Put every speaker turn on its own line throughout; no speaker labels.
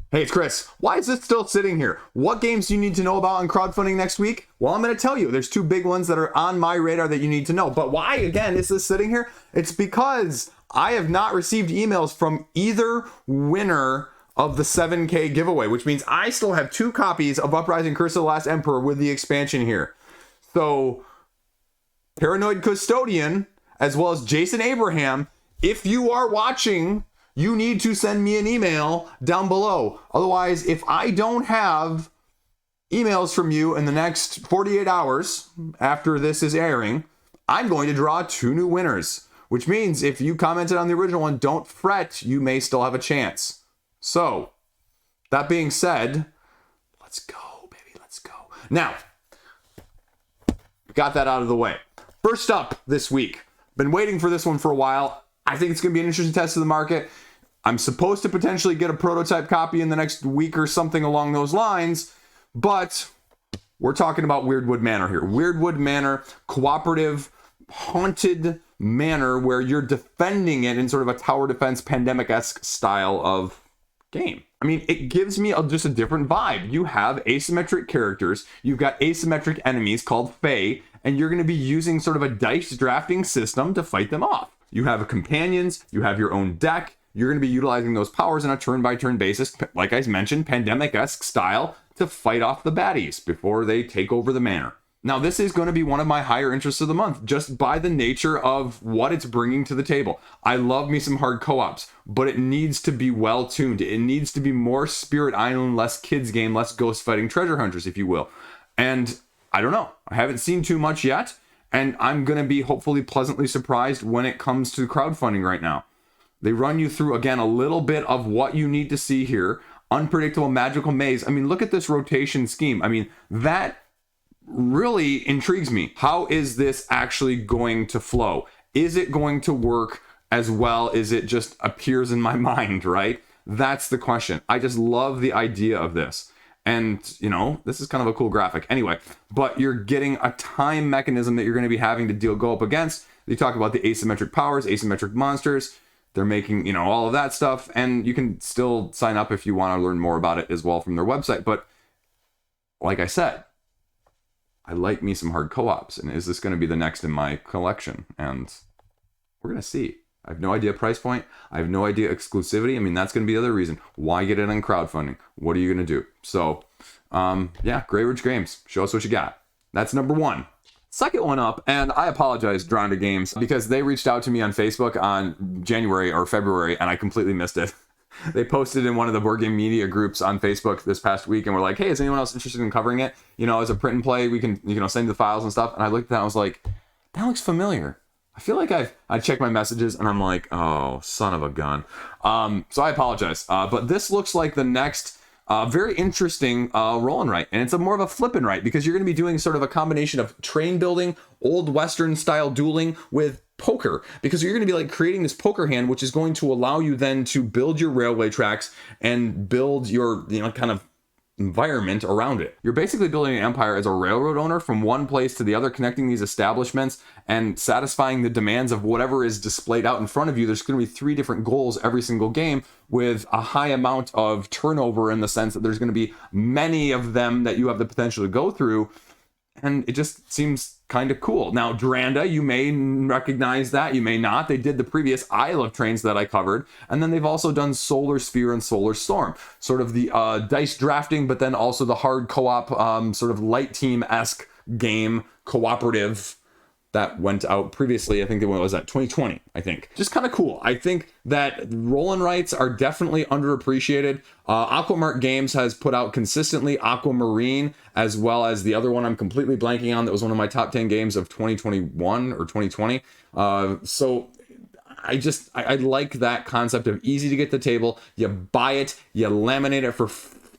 Hey, it's Chris. Why is it still sitting here? What games do you need to know about on crowdfunding next week? Well, I'm going to tell you. There's two big ones that are on my radar that you need to know. But why, again, is this sitting here? It's because I have not received emails from either winner of the 7K giveaway, which means I still have 2 copies of Uprising Curse of the Last Emperor with the expansion here. So, Paranoid Custodian, as well as Jason Abraham, if you are watching, you need to send me an email down below. Otherwise, if I don't have emails from you in the next 48 hours after this is airing, I'm going to draw 2 new winners, which means if you commented on the original one, don't fret, you may still have a chance. So, that being said, let's go, baby, let's go. Now, got that out of the way. First up this week, been waiting for this one for a while. I think it's going to be an interesting test of the market. I'm supposed to potentially get a prototype copy in the next week or something along those lines, but we're talking about Weirdwood Manor here. Weirdwood Manor, cooperative, haunted manor where you're defending it in sort of a tower defense pandemic-esque style of game. I mean, it gives me just a different vibe. You have asymmetric characters, you've got asymmetric enemies called Fae, and you're going to be using sort of a dice drafting system to fight them off. You have companions, you have your own deck, you're going to be utilizing those powers on a turn-by-turn basis, like I mentioned, pandemic-esque style, to fight off the baddies before they take over the manor. Now, this is going to be one of my higher interests of the month, just by the nature of what it's bringing to the table. I love me some hard co-ops, but it needs to be well-tuned. It needs to be more Spirit Island, less kids game, less ghost fighting treasure hunters, if you will. And I don't know. I haven't seen too much yet, and I'm going to be hopefully pleasantly surprised when it comes to crowdfunding right now. They run you through, again, a little bit of what you need to see here. Unpredictable magical maze. I mean, look at this rotation scheme. I mean, that really intrigues me. How is this actually going to flow? Is it going to work as well as it just appears in my mind, right? That's the question. I just love the idea of this. And, you know, this is kind of a cool graphic. Anyway, but you're getting a time mechanism that you're going to be having to go up against. They talk about the asymmetric powers, asymmetric monsters. They're making, you know, all of that stuff. And you can still sign up if you want to learn more about it as well from their website. But like I said, I like me some hard co-ops. And is this going to be the next in my collection? And we're going to see. I have no idea price point. I have no idea exclusivity. I mean, that's going to be the other reason. Why get it on crowdfunding? What are you going to do? So, yeah, Grey Ridge Games. Show us what you got. That's number 1. Second one up, and I apologize, Drawn to Games, because they reached out to me on Facebook on January or February, and I completely missed it. They posted in one of the board game media groups on Facebook this past week, and were like, hey, is anyone else interested in covering it? You know, as a print and play, we can, you know, send you the files and stuff. And I looked at that and I was like, that looks familiar. I feel like I checked my messages and I'm like, oh, son of a gun. So I apologize. But this looks like the next very interesting roll and write. And it's more of a flip and write because you're going to be doing sort of a combination of train building, old Western style dueling with poker, because you're going to be like creating this poker hand, which is going to allow you then to build your railway tracks and build your, you know, kind of environment around it. You're basically building an empire as a railroad owner from one place to the other, connecting these establishments and satisfying the demands of whatever is displayed out in front of you. There's going to be 3 different goals every single game with a high amount of turnover in the sense that there's going to be many of them that you have the potential to go through. And it just seems kind of cool. Now, Duranda, you may recognize that, you may not. They did the previous Isle of Trains that I covered, and then they've also done Solar Sphere and Solar Storm, sort of the dice drafting, but then also the hard co-op, sort of light team-esque game, cooperative, that went out previously. I think it was at 2020, I think. Just kind of cool. I think that roll and writes are definitely underappreciated. Aquamark Games has put out consistently Aquamarine, as well as the other one I'm completely blanking on that was one of my top 10 games of 2021 or 2020. So I like that concept of easy to get to the table. You buy it, you laminate it for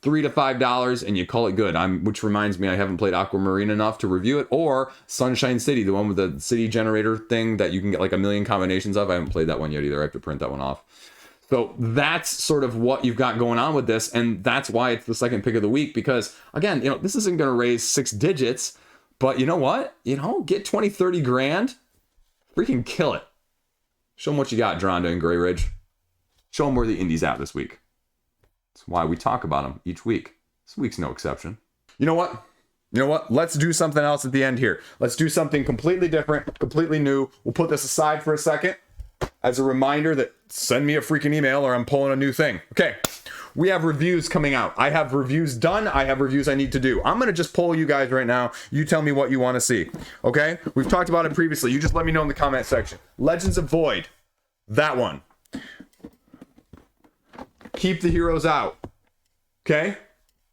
$3 to $5 and you call it good. Which reminds me, I haven't played Aquamarine enough to review it, or Sunshine City, the one with the city generator thing that you can get like 1 million combinations of. I haven't played that one yet either. I have to print that one off. So that's sort of what you've got going on with this, and that's why it's the second pick of the week, because again, you know, this isn't going to raise 6 digits, but you know what? You know, get 20, 30 grand, freaking kill it. Show them what you got, Dronda and Grey Ridge. Show them where the indie's at this week. That's why we talk about them each week. This week's no exception. You know what? Let's do something else at the end here. Let's do something completely different, completely new. We'll put this aside for a second as a reminder that send me a freaking email or I'm pulling a new thing. Okay, we have reviews coming out. I have reviews done. I have reviews I need to do. I'm going to just poll you guys right now. You tell me what you want to see. Okay, we've talked about it previously. You just let me know in the comment section. Legends of Void, that one. Keep the Heroes Out. Okay,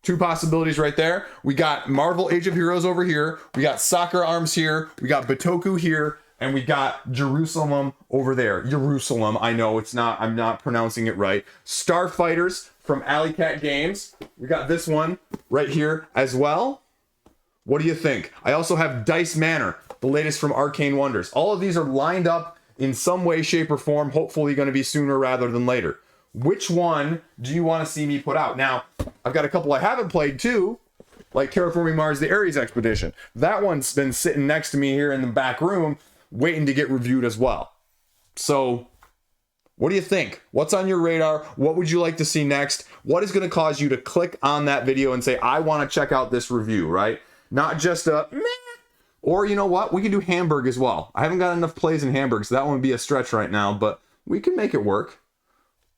2 possibilities right there. We got Marvel Age of Heroes over here. We got Soccer Arms here. We got Batoku here. And we got Jerusalem over there. Jerusalem, I know it's not, I'm not pronouncing it right. Starfighters from Alley Cat Games. We got this one right here as well. What do you think? I also have Dice Manor, the latest from Arcane Wonders. All of these are lined up in some way, shape, or form, hopefully going to be sooner rather than later. Which one do you want to see me put out? Now, I've got a couple I haven't played too, like Terraforming Mars, the Ares Expedition. That one's been sitting next to me here in the back room, waiting to get reviewed as well. So, what do you think? What's on your radar? What would you like to see next? What is going to cause you to click on that video and say, I want to check out this review, right? Not just a meh. Or you know what? We can do Hamburg as well. I haven't got enough plays in Hamburg, so that one would be a stretch right now, but we can make it work.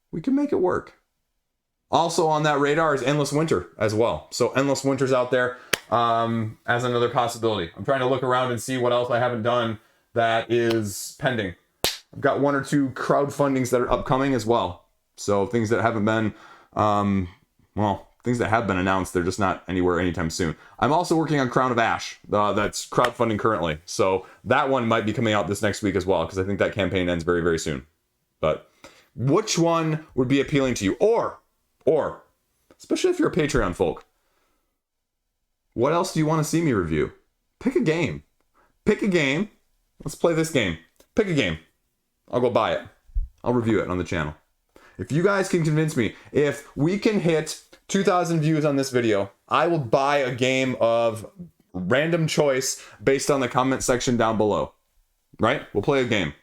We can make it work. Also on that radar is Endless Winter as well. So Endless Winter's out there as another possibility. I'm trying to look around and see what else I haven't done that is pending. I've got 1 or 2 crowdfundings that are upcoming as well. So things that haven't been, things that have been announced, they're just not anywhere anytime soon. I'm also working on Crown of Ash. That's crowdfunding currently. So that one might be coming out this next week as well, because I think that campaign ends very, very soon. But which one would be appealing to you? Or, especially if you're a Patreon folk, what else do you want to see me review? Pick a game. Pick a game. Let's play this game. Pick a game. I'll go buy it. I'll review it on the channel. If you guys can convince me, if we can hit 2,000 views on this video, I will buy a game of random choice based on the comment section down below. Right? We'll play a game.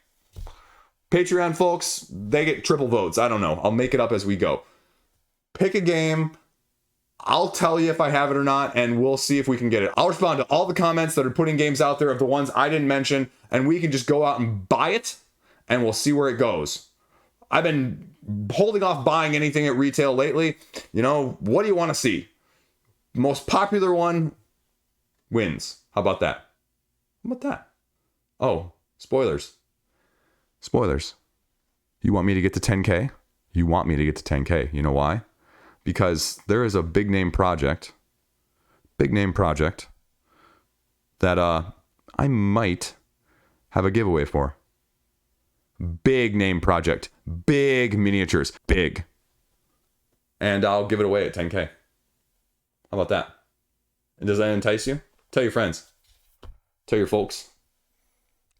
Patreon folks, they get triple votes. I don't know. I'll make it up as we go. Pick a game. I'll tell you if I have it or not, and we'll see if we can get it. I'll respond to all the comments that are putting games out there of the ones I didn't mention, and we can just go out and buy it, and we'll see where it goes. I've been holding off buying anything at retail lately. You know, what do you want to see? Most popular one wins. How about that? How about that? Oh, spoilers. Spoilers. You want me to get to 10K? You want me to get to 10K. You know why? Because there is a big name project that I might have a giveaway for. Big name project, big miniatures, big. And I'll give it away at 10K. How about that? And does that entice you? Tell your friends. Tell your folks.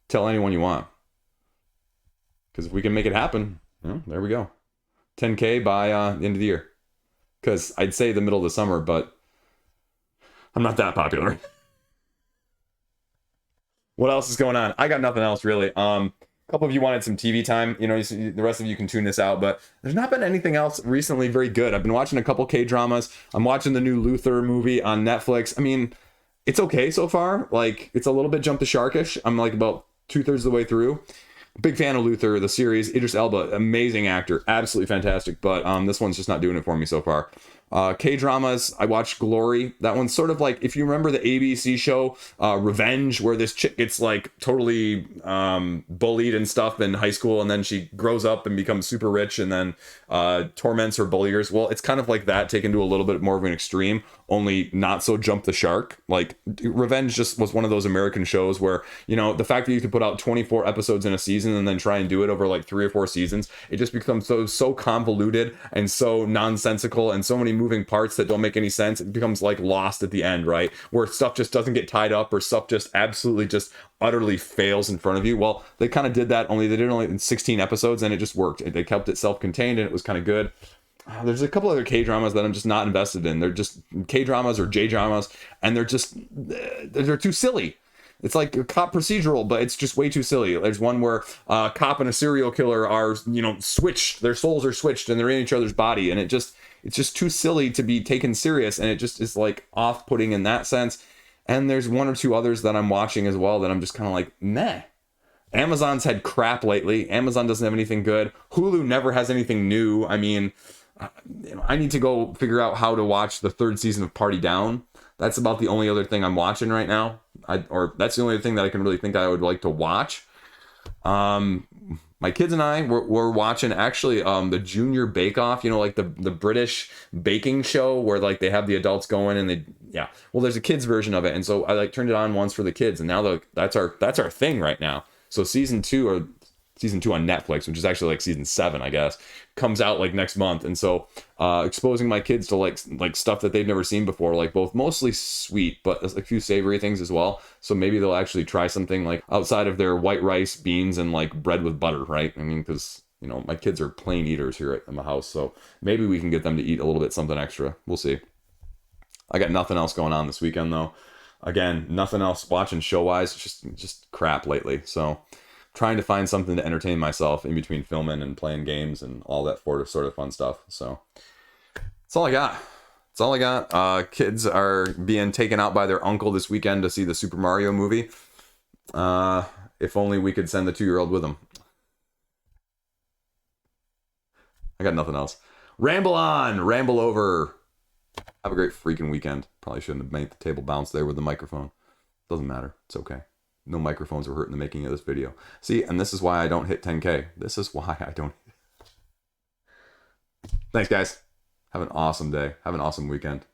Tell anyone you want. Because if we can make it happen, there we go. 10K by the end of the year. Because I'd say the middle of the summer, but I'm not that popular. What else is going on? I got nothing else really. A couple of you wanted some TV time. You know, the rest of you can tune this out, but there's not been anything else recently very good. I've been watching a couple K-dramas. I'm watching the new Luther movie on Netflix. I mean, it's okay so far. Like, it's a little bit jump the sharkish. I'm like about 2/3 of the way through. Big fan of Luther, the series. Idris Elba, amazing actor, absolutely fantastic. But this one's just not doing it for me so far. K-dramas, I watched Glory. That one's sort of like, if you remember the ABC show Revenge, where this chick gets like totally bullied and stuff in high school, and then she grows up and becomes super rich and then torments her bulliers. Well, it's kind of like that, taken to a little bit more of an extreme, only not so jump the shark. Like, Revenge just was one of those American shows where, you know, the fact that you could put out 24 episodes in a season and then try and do it over like 3 or 4 seasons, it just becomes so convoluted and so nonsensical and so many moving parts that don't make any sense. It becomes like Lost at the end, right? Where stuff just doesn't get tied up, or stuff just absolutely just utterly fails in front of you. Well, they kind of did that, only they did it only in 16 episodes, and it just worked. They kept it self-contained, and it was kind of good. There's a couple other K-dramas that I'm just not invested in. They're just K-dramas or J-dramas, and they're too silly. It's like a cop procedural, but it's just way too silly. There's one where a cop and a serial killer are, you know, switched. Their souls are switched, and they're in each other's body, and it's just too silly to be taken serious, and it just is like off-putting in that sense. And there's one or two others that I'm watching as well that I'm just kind of like, meh. Amazon's had crap lately. Amazon doesn't have anything good. Hulu never has anything new. I mean, I need to go figure out how to watch the third season of Party Down. That's about the only other thing I'm watching right now. Or that's the only thing that I can really think I would like to watch. My kids and I were watching actually the Junior Bake Off, you know, like the British baking show where like they have the adults going and well, there's a kids version of it, and so I like turned it on once for the kids, and now that's our thing right now. So season 2 on Netflix, which is actually like season 7, I guess, comes out like next month. And so exposing my kids to like stuff that they've never seen before, like both mostly sweet, but a few savory things as well. So maybe they'll actually try something like outside of their white rice, beans, and like bread with butter, right? I mean, because, you know, my kids are plain eaters here in the house. So maybe we can get them to eat a little bit something extra. We'll see. I got nothing else going on this weekend, though. Again, nothing else watching show-wise, just crap lately. So trying to find something to entertain myself in between filming and playing games and all that sort of fun stuff. So that's all I got. That's all I got. Kids are being taken out by their uncle this weekend to see the Super Mario movie. If only we could send the 2-year-old with them. I got nothing else. Ramble on, ramble over. Have a great freaking weekend. Probably shouldn't have made the table bounce there with the microphone. Doesn't matter. It's okay. No microphones were hurt in the making of this video. See, and this is why I don't hit 10K. This is why I don't. Thanks, guys. Have an awesome day. Have an awesome weekend.